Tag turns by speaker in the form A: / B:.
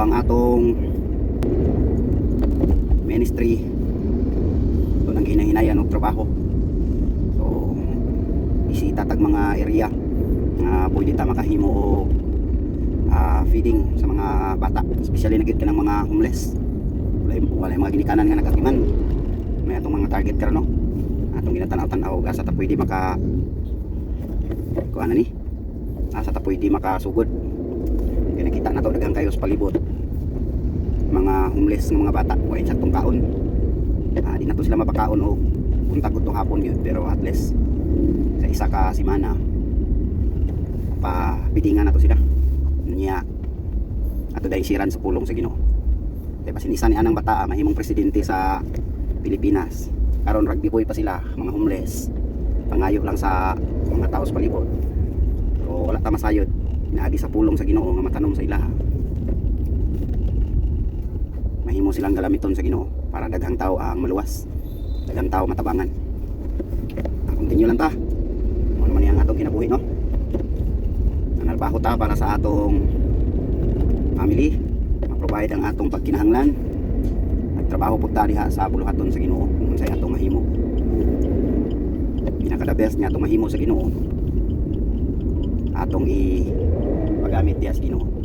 A: ang atong ministry so nang hinahinayan og trabaho. So isita tag mga area nga pwede ta makahimo og feeding sa mga bata, especially na gid kanang mga homeless. Wala mga ginikanan nga nagatiman. May atong mga target karon no. Atong ginatanaw-tanaw asa ta pwede maka kuan ni. Asa ta pwede makasugod. Kaya nakita na to daghang kayo sa palibot. Mga homeless nga mga bata, wa insaktong kaon. Di na to sila mapakaon o punta gud tong hapon gyud, pero at least sa isa ka semana pa bidingan na to sila. Niya ato dai siran sa pulong sa Ginoo. Kay basin isa ni anang bata mahimong presidente sa Pilipinas. Karon rugby boy pa sila, mga homeless. Pangayo lang sa mga tao sa palibot. So wala ta masayod. Inaagi sa pulong sa Ginoo nga matanom sa ilaha. Mahimo silang galamiton sa Ginoo para daghang tao ang maluwas. Daghang tao matabangan. Continue lang ta. Ano man yang atong kinabuhi no? Nalbaho ta para sa atong family, ma-provide ang atong pagkinahanglan. Nagtrabaho po ta diha sa buluhaton sa Ginoo kung unsay atong mahimo. Pinaka the best niya atong mahimo sa Ginoo. Atong i pagamit diha sa Ginoo.